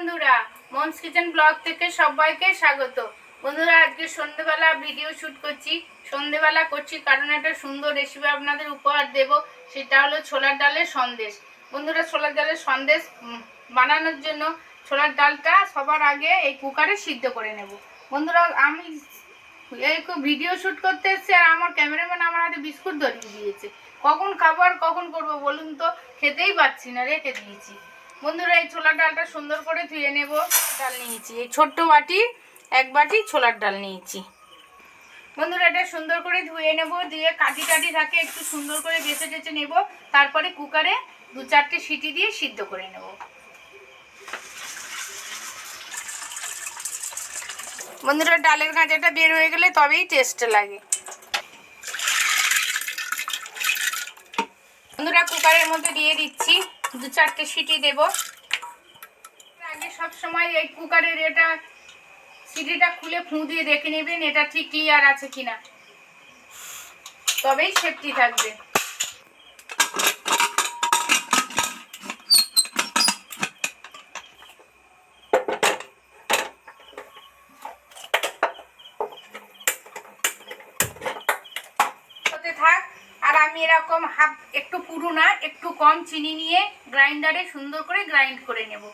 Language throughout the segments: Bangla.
বন্ধুরা, মনস কিচেন ব্লগ থেকে সবাইকে স্বাগত। বন্ধুরা, আজকে সন্ধ্যেবেলা ভিডিও শুট করছি। সন্ধ্যেবেলা করছি কারণ একটা সুন্দর রেসিপি আপনাদের উপহার দেব, সেটা হলো ছোলার ডালের সন্দেশ। বন্ধুরা, ছোলার ডালের সন্দেশ বানানোর জন্য ছোলার ডালটা সবার আগে এই কুকারে সিদ্ধ করে নেব। বন্ধুরা, আমি এই ভিডিও শুট করতে এসেছি আর আমার ক্যামেরাম্যান আমার হাতে বিস্কুট ধরিয়ে দিয়েছে। কখন খাবো আর কখন করবো বলুন তো, খেতেই পাচ্ছি না, রেখে দিয়েছি। বন্ধুরা, এই ছোলার ডালটা সুন্দর করে ধুয়ে নেব। ডাল নিয়েছি এই ছোট্ট বাটি, এক বাটি ছোলার ডাল নিয়েছি। বন্ধুরা, এটা সুন্দর করে ধুয়ে নেব, দিয়ে কাটি কাটি থাকে একটু সুন্দর করে বেছে টেছে নেব। তারপরে কুকারে 2-4টে সিটি দিয়ে সিদ্ধ করে নেব। বন্ধুরা, ডালের কাঁচাটা বের হয়ে গেলে তবেই টেস্ট লাগে। বন্ধুরা, কুকারের মধ্যে দিয়ে দিচ্ছি, 2-4টে সিটি দেব। আগে সব সময় এই কুকারের সিটিটা খুলে ফুঁ দিয়ে দেখে নেবেন এটা ঠিক ক্লিয়ার আছে কিনা, তবেই সেফটি থাকবে। থাক, আর আমি এরকম হাফ, একটু পুরো না একটু কম চিনি নিয়ে গ্রাইন্ডারে সুন্দর করে গ্রাইন্ড করে নেব।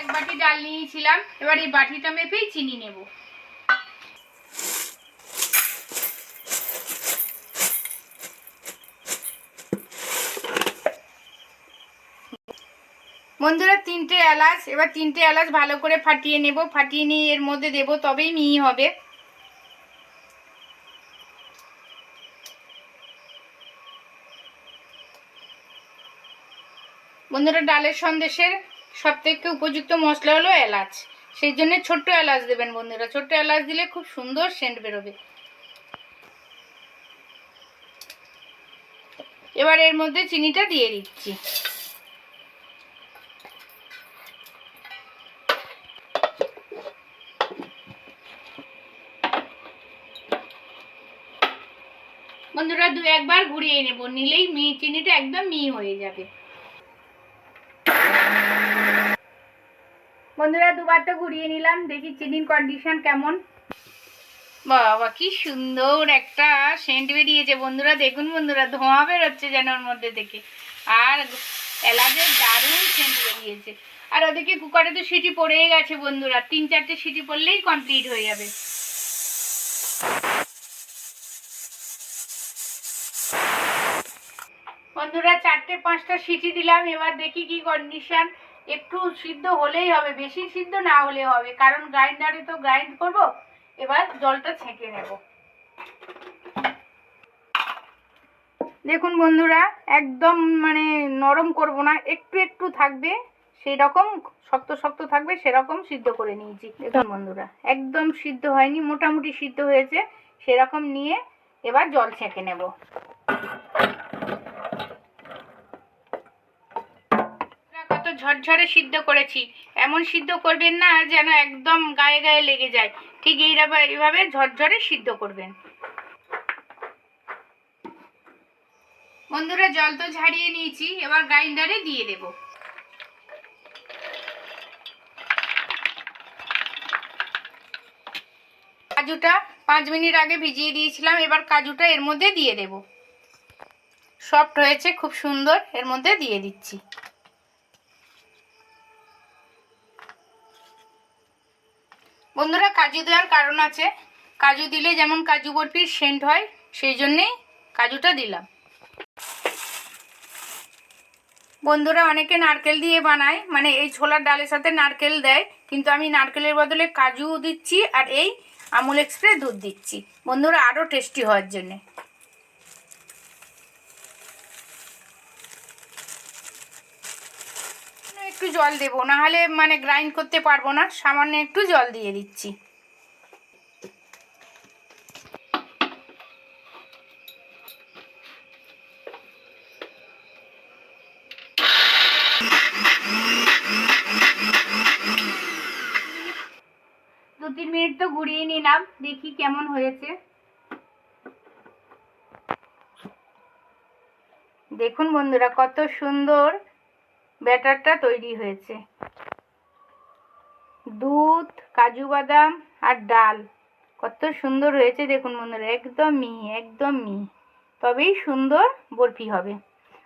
এক বাটি ডাল নিয়েছিলাম, এবার এই বাটিটা মেপেই চিনি নেব। বন্ধুরা, 3টে এলাচ, এবার 3টে এলাচ ভালো করে ফাটিয়ে নেব। ফাটিয়ে নিয়ে এর মধ্যে দেব, তবেই মিহি হবে। বন্ধুরা, ডালের সন্দেশের সবথেকে উপযুক্ত মশলা হলো এলাচ, সেই জন্য ছোট্ট এলাচ দেবেন। বন্ধুরা, ছোট্ট এলাচ দিলে খুব সুন্দর সেন্ট বেরোবে। এবার এর মধ্যে চিনিটা দিয়ে দিচ্ছি। বন্ধুরা, 2-1 বার ঘুরিয়ে নেব, নিলেই চিনিটা একদম মিহি হয়ে যাবে। বন্ধুরা, 2বার তো ঘুরিয়ে নিলাম, দেখি চিনির কন্ডিশন কেমন। বাবা, কি সুন্দর একটা সেন্ট বেরিয়েছে। বন্ধুরা দেখুন, বন্ধুরা ধোঁয়া বেরোচ্ছে যেন ওর মধ্যে থেকে, আর এলাচের দারুণ সেন্ট বেরিয়েছে। আর ওদিকে কুকারে তো সিটি পড়েই গেছে। বন্ধুরা, 3-4টে সিটি পড়লেই কমপ্লিট হয়ে যাবে। বন্ধুরা, 4-5টা সিটি দিলাম, এবার দেখি কি কন্ডিশন। একটু সিদ্ধ হলেই হবে, বেশি সিদ্ধ না হলে হবে, কারণ গ্রাইন্ডারে তো গ্রাইন্ড করব। এবার জলটা ছেঁকে নেব। দেখুন বন্ধুরা, একদম মানে নরম করব না, একটু একটু থাকবে, সেই রকম শক্ত শক্ত থাকবে, সেরকম সিদ্ধ করে নিয়েছি। দেখুন বন্ধুরা, একদম সিদ্ধ হয়নি, মোটামুটি সিদ্ধ হয়েছে, সেরকম নিয়ে এবার জল ছেঁকে নেব। কত ঝরঝরে সিদ্ধ করেছি, এমন সিদ্ধ করবেন না যেন একদম গায়ে গায়ে লেগে যায়, ঠিক এইভাবে ঝরঝরে সিদ্ধ করবেন। বন্ধুরা, জল তো ঝারিয়ে নিয়েছি, এবার গ্রাইন্ডারে দিয়ে দেব। কাজুটা 5 মিনিট আগে ভিজিয়ে দিয়েছিলাম, এবার কাজুটা এর মধ্যে দিয়ে দেব। সফট হয়েছে, খুব সুন্দর, এর মধ্যে দিয়ে দিচ্ছি। বন্ধুরা, কাজু দেওয়ার কারণ আছে, কাজু দিলে যেমন কাজু বরফির সেন্ট হয়, সেই জন্যেই কাজুটা দিলাম। বন্ধুরা, অনেকে নারকেল দিয়ে বানায়, মানে এই ছোলার ডালের সাথে নারকেল দেয়, কিন্তু আমি নারকেলের বদলে কাজু দিচ্ছি আর এই আমুল এক্সপ্রেস দুধ দিচ্ছি। বন্ধুরা, আরও টেস্টি হওয়ার জন্যে। একটু জল দেবো, নাহলে মানে গ্রাইন্ড করতে পারবো না, সামান্য একটু জল দিয়ে দিচ্ছি। 2-3 মিনিট তো গুঁড়িয়ে নিলাম, দেখি কেমন হয়েছে। দেখুন বন্ধুরা কত সুন্দর ব্যাটারটা তৈরি হয়েছে। দুধ, কাজু বাদাম আর ডাল কত সুন্দর হয়েছে দেখুন বন্ধুরা, একদম মিহি, একদম মিহি, তবেই সুন্দর বরফি হবে।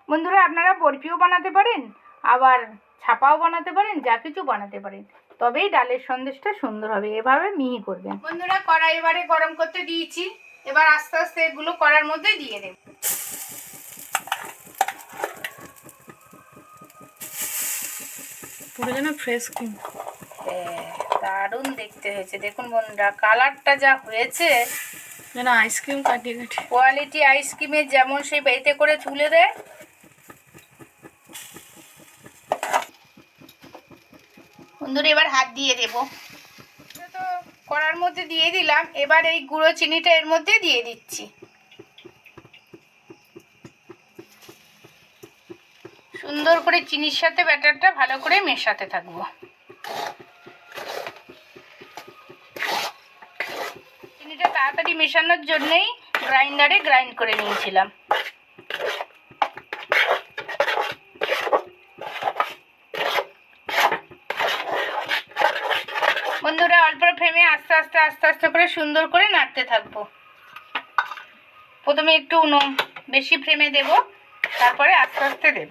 বন্ধুরা আপনারা বরফিও বানাতে পারেন, আবার ছাপাও বানাতে পারেন, যা কিছু বানাতে পারেন, তবেই ডালের সন্দেশটা সুন্দর হবে। এভাবে মিহি করবেন। বন্ধুরা কড়াই এবারে গরম করতে দিয়েছি, এবার আস্তে আস্তে এগুলো কড়ার মধ্যে দিয়ে দেব। পুরো যেন ফ্রেশ ক্রিম, দারুণ দেখতে হয়েছে দেখুন বন্ধুরা, কালারটা যা হয়েছে যেন আইসক্রিম কাটিয়ে কাটিয়ে, কোয়ালিটি আইসক্রিমের যেমন সেই বাড়িতে করে তুলে দেয়। বন্ধুরা এবার হাত দিয়ে দেব, তো কড়ার মধ্যে দিয়ে দিলাম। এবার এই গুঁড়ো চিনিটা এর মধ্যে দিয়ে দিচ্ছি। সুন্দর করে চিনির সাথে ব্যাটারটা ভালো করে মেশাতে থাকবো। চিনিটা তাড়াতাড়ি মেশানোর জন্যই গ্রাইন্ডারে গ্রাইন্ড করে নিয়েছিলাম। বন্ধুরা অল্প ফ্লেমে আস্তে আস্তে আস্তে আস্তে করে সুন্দর করে নাড়তে থাকবো। প্রথমে একটু বেশি ফ্লেমে দেব, তারপরে আস্তে আস্তে দেব।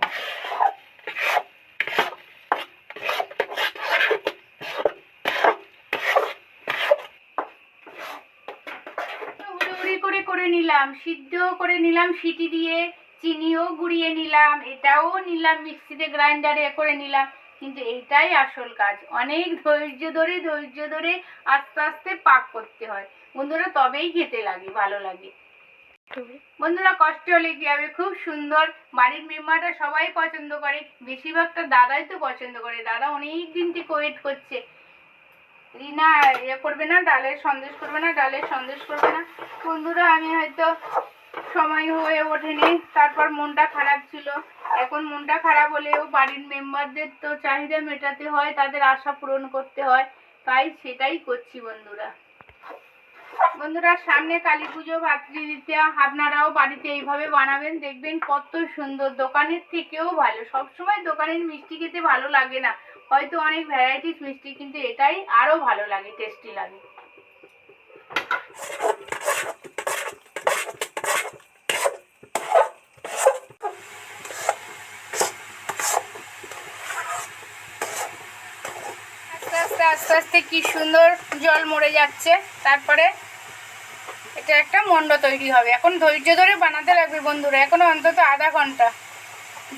করে নিলাম, সিদ্ধ করে নিলাম সিটি দিয়ে, চিনিও গুঁড়িয়ে নিলাম, এটাও নিলাম মিক্সিতে গ্রাইন্ডারে করে নিলাম। কিন্তু এইটাই আসল কাজ, অনেক ধৈর্য ধরে আস্তে আস্তে পাক করতে হয় বন্ধুরা, তবেই খেতে লাগে, ভালো লাগে। বন্ধুরা কষ্ট হলে কি হবে, খুব সুন্দর। বাড়ির মেম্বাররা সবাই পছন্দ করে, বেশিরভাগটা দাদাই তো পছন্দ করে। দাদা অনেক দিন থেকে ওয়েট করছে, রিনা করবে না, ডালের সন্দেশ করবে না, ডালের সন্দেশ করবে না। বন্ধুরা আমি হয়তো সময় হয়ে ওঠেনি, তারপর মনটা খারাপ ছিল। এখন মনটা খারাপ হলেও বাড়ির মেম্বারদের তো চাহিদা মেটাতে হয়, তাদের আশা পূরণ করতে হয়, তাই সেটাই করছি বন্ধুরা। বন্ধুরা সামনে কালী পুজো, ভাতৃদ্বিতীয়া, আপনারাও বাড়িতে এইভাবে বানাবেন, দেখবেন কত সুন্দর, দোকানের থেকেও ভালো। সবসময় দোকানের মিষ্টি খেতে ভালো লাগে না, হয়তো অনেক ভ্যারাইটিস মিষ্টি, কিন্তু এটাই আরো ভালো লাগে, টেস্টি লাগে। আস্তে আস্তে আস্তে আস্তে কি সুন্দর জল মরে যাচ্ছে, তারপরে এটা একটা মন্ড তৈরি হবে। এখন ধৈর্য ধরে বানাতে লাগবে বন্ধুরা, এখনো অন্তত আধা ঘন্টা।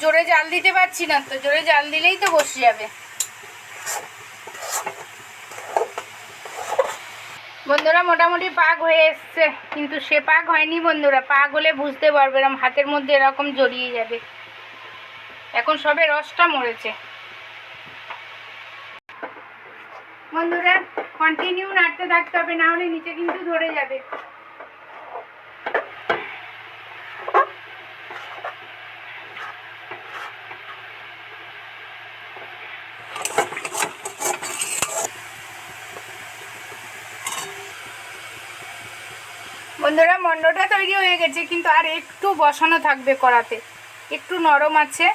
জোরে জাল দিতে পারছি না তো, জোরে জাল দিলেই তো বসে যাবে। বন্ধুরা মোটামুটি পাক হয়ে এসছে, কিন্তু সে পাক হয়নি বন্ধুরা। পাক হলে বুঝতে পারবে, এরকম হাতের মধ্যে এরকম জড়িয়ে যাবে। এখন সবে রসটা মরেছে। বন্ধুরা কন্টিনিউ নাড়তে থাকতে হবে, না হলে নিচে কিন্তু ধরে যাবে। বন্ধুরা মন্ডটা তৈরি হয়ে গেছে, কিন্তু আর একটু বসানো থাকবে কড়াতে, একটু নরম আছে।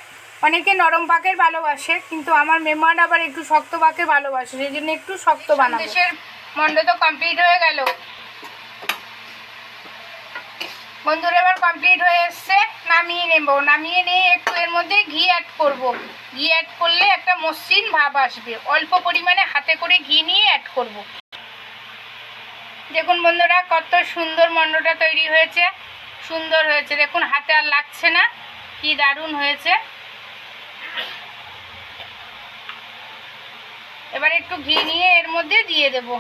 অনেকে নরম পাকের ভালোবাসে, কিন্তু আমার মেহমান আবার একটু শক্ত পাকের ভালোবাসে, সেই জন্য একটু শক্ত বানাবো। দেশের মন্ড তো কমপ্লিট হয়ে গেল বন্ধুরা, এবার কমপ্লিট হয়ে এসছে, নামিয়ে নেব। নামিয়ে নিয়ে একটু এর মধ্যে ঘি অ্যাড করব। ঘি অ্যাড করলে একটা মসৃণ ভাব আসবে। অল্প পরিমাণে হাতে করে ঘি নিয়ে অ্যাড করব। দেখুন বন্ধুরা কত সুন্দর মন্ডটা তৈরি হয়েছে, সুন্দর হয়েছে দেখুন, হাতে আর লাগছে না, কি দারুণ হয়েছে। এবার একটু ঘি নিয়ে এর মধ্যে দিয়ে দেব।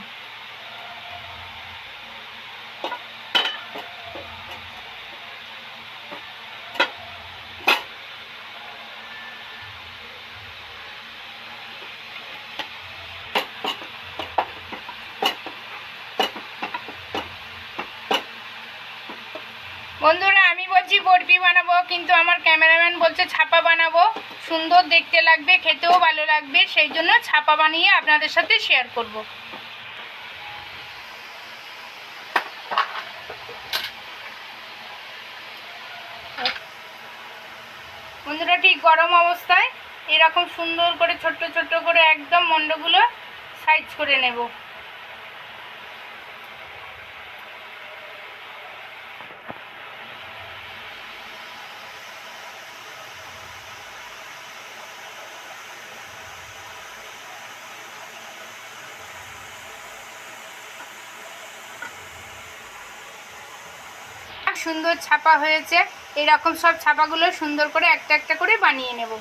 বন্ধুরা আমি বলছি বরফি বানাবো, কিন্তু আমার ক্যামেরাম্যান বলছে ছাপা বানাবো, সুন্দর দেখতে লাগবে, খেতেও ভালো লাগবে, সেই জন্য ছাপা বানিয়ে আপনাদের সাথে শেয়ার করব। বন্ধুরা ঠিক গরম অবস্থায় এরকম সুন্দর করে ছোট্ট ছোট্ট করে একদম মন্ডগুলো সাইজ করে নেব। সুন্দর ছাপা হয়েছে, এরকম সব ছাপাগুলো সুন্দর করে একটা একটা করে বানিয়ে নেব।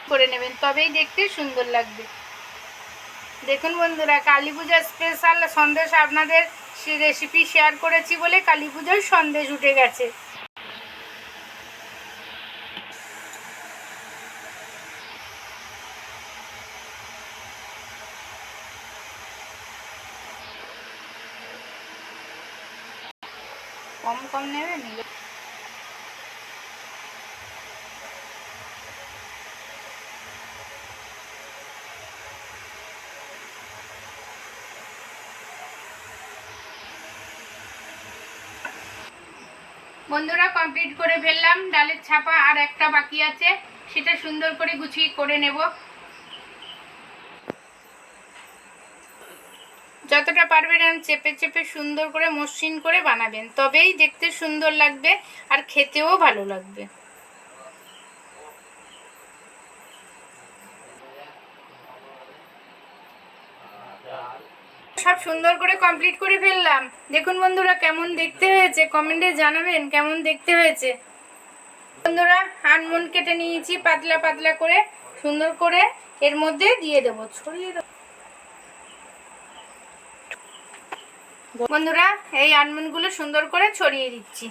করে নেবেন, তবেই দেখতে সুন্দর লাগবে। দেখুন বন্ধুরা, কালী পূজার স্পেশাল সন্দেশ আপনাদের রেসিপি শেয়ার করেছি বলে কালী পুজোর সন্দেশ উঠে গেছে। কম কম নেবেন। বন্ধুরা কমপ্লিট করে ফেললাম, ডালের ছাপা আর একটা বাকি আছে, সেটা সুন্দর করে গুছিয়ে করে নেব। যতটা পারবেন চেপে চেপে সুন্দর করে মসৃণ করে বানাবেন, তবেই দেখতে সুন্দর লাগবে আর খেতেও ভালো লাগবে। সব সুন্দর করে কমপ্লিট করে ফেললাম। দেখুন বন্ধুরা কেমন দেখতে হয়েছে, কমেন্টে জানাবেন কেমন দেখতে হয়েছে। বন্ধুরা আলমন্ড কেটে নিয়েছি পাতলা পাতলা করে, সুন্দর করে এর মধ্যে দিয়ে দেব, ছড়িয়ে দেব। বন্ধুরা এই আলমন্ডগুলো সুন্দর করে ছড়িয়ে দিচ্ছি।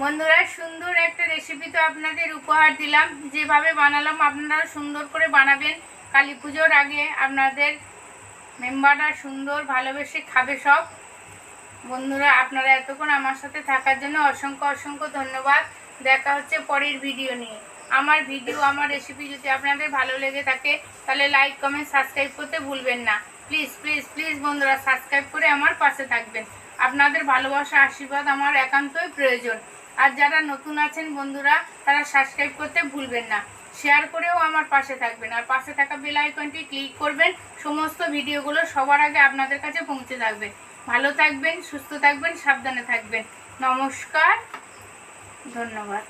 বন্ধুরা সুন্দর একটা রেসিপি তো আপনাদের উপহার দিলাম, যেভাবে বানালাম আপনারা সুন্দর করে বানাবেন। কালী পুজোর আগে আপনাদের মেম্বাররা সুন্দর ভালোবেসে খাবে সব। বন্ধুরা আপনারা এতক্ষণ আমার সাথে থাকার জন্য অসংখ্য অসংখ্য ধন্যবাদ। দেখা হচ্ছে পরের ভিডিও নিয়ে। আমার ভিডিও আমার রেসিপি যদি আপনাদের ভালো লেগে থাকে তাহলে লাইক কমেন্ট সাবস্ক্রাইব করতে ভুলবেন না। প্লিজ প্লিজ প্লিজ বন্ধুরা সাবস্ক্রাইব করে আমার পাশে থাকবেন। আপনাদের ভালোবাসা আশীর্বাদ আমার একান্তই প্রয়োজন। আর যারা নতুন আছেন বন্ধুরা তারা সাবস্ক্রাইব করতে ভুলবেন না, শেয়ার করেও আমার পাশে থাকবেন। আর পাশে থাকা বেল আইকনটি ক্লিক করবেন, সমস্ত ভিডিওগুলো সবার আগে আপনাদের কাছে পৌঁছে থাকবে। ভালো থাকবেন, সুস্থ থাকবেন, সাবধানে থাকবেন। নমস্কার, ধন্যবাদ।